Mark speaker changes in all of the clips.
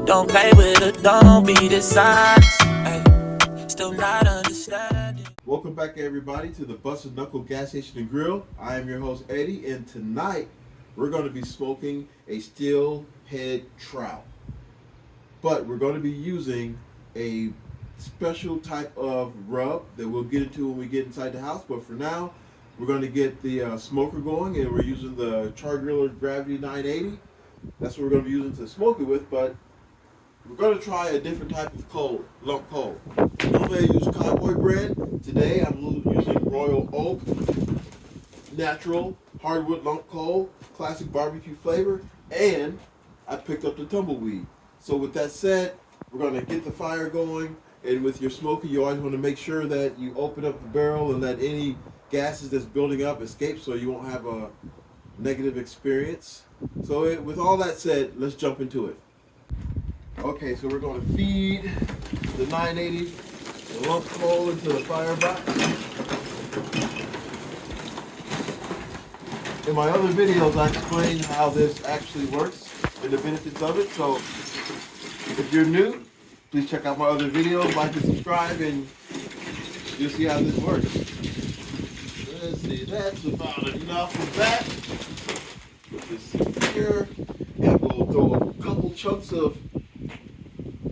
Speaker 1: Don't play with it, don't be dishonest. Still not understanding.
Speaker 2: Welcome back, everybody, to the Busted Knuckle Gas Station and Grill. I am your host, Eddie, and tonight we're going to be smoking a steelhead trout. But we're going to be using a special type of rub that we'll get into when we get inside the house. But for now, we're going to get the smoker going, and we're using the Char Griller Gravity 980. That's what we're going to be using to smoke it with, but we're going to try a different type of coal, lump coal. Normally I use cowboy bread. Today I'm using Royal Oak, natural hardwood lump coal, classic barbecue flavor, and I picked up the tumbleweed. So with that said, we're going to get the fire going, and with your smoker you always want to make sure that you open up the barrel and let any gases that's building up escape so you won't have a negative experience. So with all that said, let's jump into it. Okay, so we're going to feed the 980 the lump coal into the firebox. In my other videos, I explain how this actually works and the benefits of it. So if you're new, please check out my other videos, like and subscribe, and you'll see how this works. Let's see, that's about enough of that. Put this here, and we'll throw a couple chunks of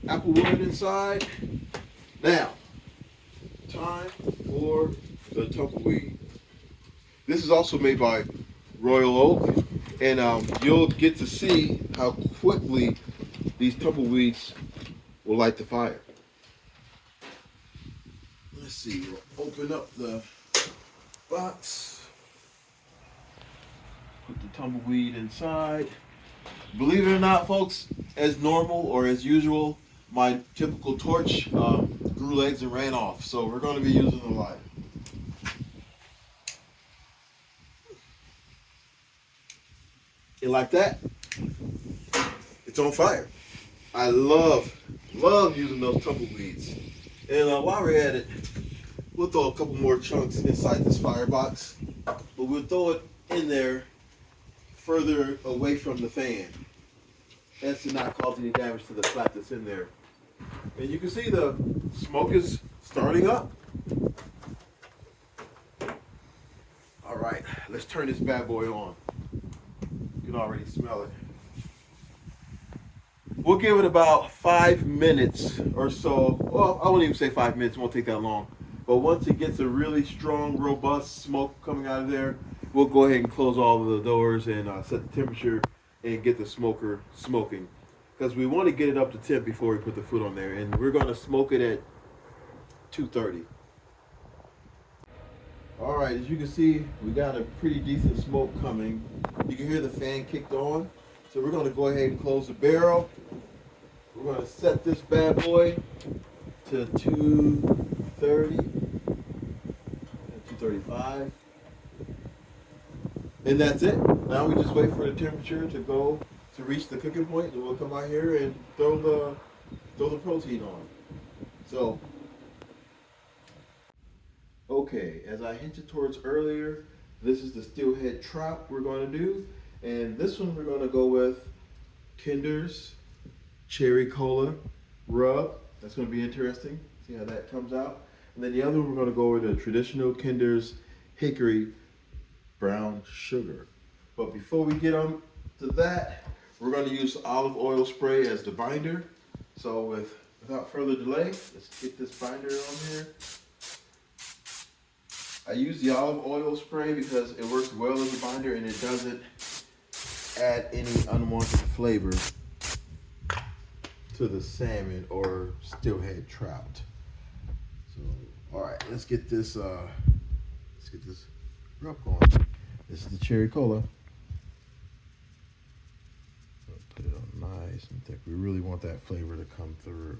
Speaker 2: apple wood inside. Now, time for the tumbleweed. This is also made by Royal Oak, and you'll get to see how quickly these tumbleweeds will light the fire. Let's see, we'll open up the box, put the tumbleweed inside. Believe it or not, folks, as normal or as usual, my typical torch grew legs and ran off, so we're going to be using the lighter. And like that, it's on fire. I love using those tumbleweeds. And while we're at it, we'll throw a couple more chunks inside this firebox, but we'll throw it in there further away from the fan. That's to not cause any damage to the flat that's in there. And you can see the smoke is starting up. All right, let's turn this bad boy on. You can already smell it. We'll give it about 5 minutes or so. Well, I won't even say 5 minutes, it won't take that long. But once it gets a really strong, robust smoke coming out of there, we'll go ahead and close all of the doors and set the temperature and get the smoker smoking. Because we want to get it up to temp before we put the food on there. And we're going to smoke it at 230. All right, as you can see, we got a pretty decent smoke coming. You can hear the fan kicked on. So we're going to go ahead and close the barrel. We're going to set this bad boy to 230, 235. And that's it. Now we just wait for the temperature to reach the cooking point, and we'll come out here and throw the protein on. So, okay, as I hinted towards earlier, this is the steelhead trout we're going to do, and this one we're going to go with Kinder's cherry cola rub. That's going to be interesting. See how that comes out. And then the other one we're going to go with the traditional Kinder's Hickory Brown sugar. But before we get on to that, we're going to use olive oil spray as the binder. So without further delay, let's get this binder on here. I use the olive oil spray because it works well as a binder and it doesn't add any unwanted flavor to the salmon or steelhead trout. So, all right, let's get this rub going. This is the cherry cola. Put it on nice and thick. We really want that flavor to come through.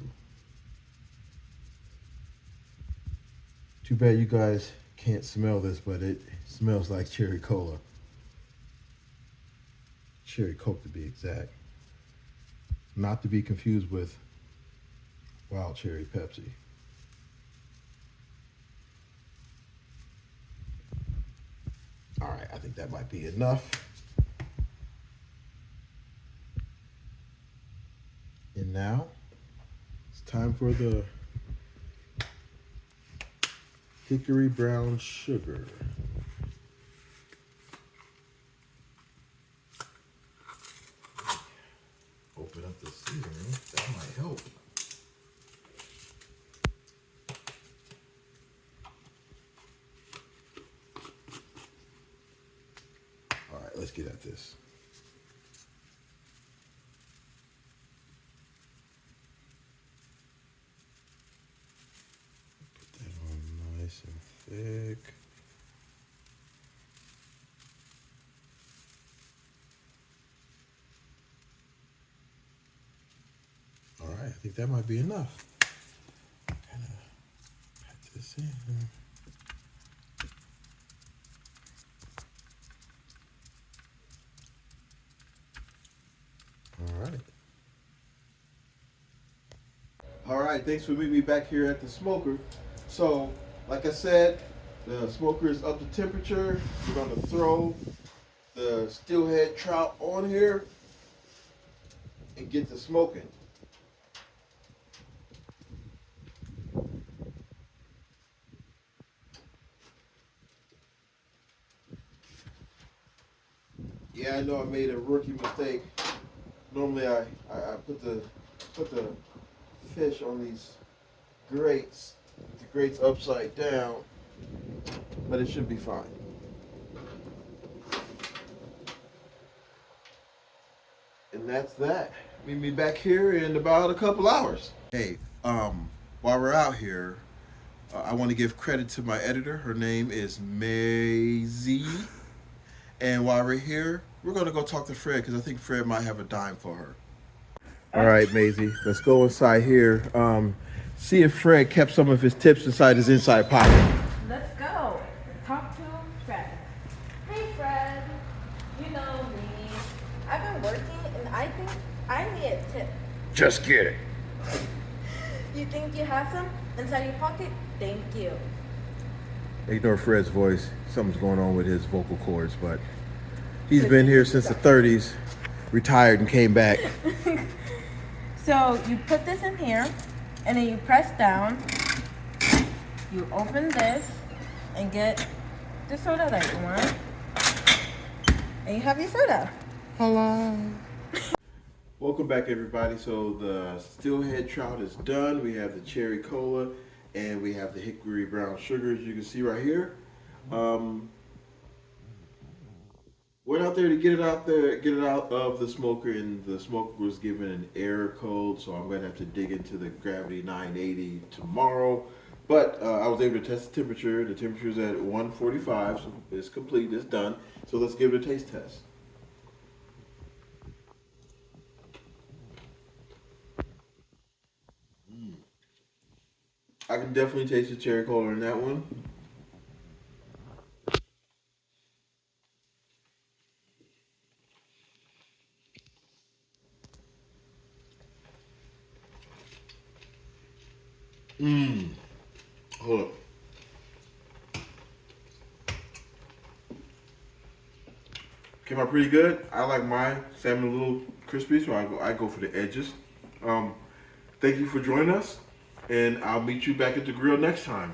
Speaker 2: Too bad you guys can't smell this, but it smells like cherry cola. Cherry Coke to be exact. Not to be confused with wild cherry Pepsi. All right, I think that might be enough. Time for the Hickory Brown sugar. Open up the seasoning. That might help. All right, let's get at this. Put that on nice and thick. All right, I think that might be enough. Kind of pat this in. All right, thanks for meeting me back here at the smoker. So, like I said, the smoker is up to temperature. We're gonna throw the steelhead trout on here and get to smoking. Yeah, I know I made a rookie mistake. Normally I put the fish on these grates, with the grates upside down, but it should be fine. And that's that. Meet me back here in about a couple hours. Hey, while we're out here, I want to give credit to my editor. Her name is Maisie. And while we're here, we're going to go talk to Fred because I think Fred might have a dime for her. All right, Maisie, let's go inside here. See if Fred kept some of his tips inside his inside pocket.
Speaker 3: Let's go. Talk to Fred. Hey, Fred. You know me. I've been working and I think I need a tip.
Speaker 2: Just get it.
Speaker 3: You think you have some inside your pocket? Thank you.
Speaker 2: Ignore Fred's voice. Something's going on with his vocal cords, but he's been here since the 30s, retired and came back.
Speaker 3: So you put this in here and then you press down. You open this and get the soda that you want. And you have your soda.
Speaker 2: Hello. Welcome back, everybody. So the steelhead trout is done. We have the cherry cola and we have the hickory brown sugar, as you can see right here. Went out there to get it out of the smoker, and the smoker was given an error code, so I'm gonna have to dig into the Gravity 980 tomorrow. But I was able to test the temperature. The temperature is at 145, so it's complete, it's done. So let's give it a taste test. I can definitely taste the cherry cola in that one. Hold up. Came out pretty good. I like my salmon a little crispy, so I go for the edges. Thank you for joining us, and I'll meet you back at the grill next time.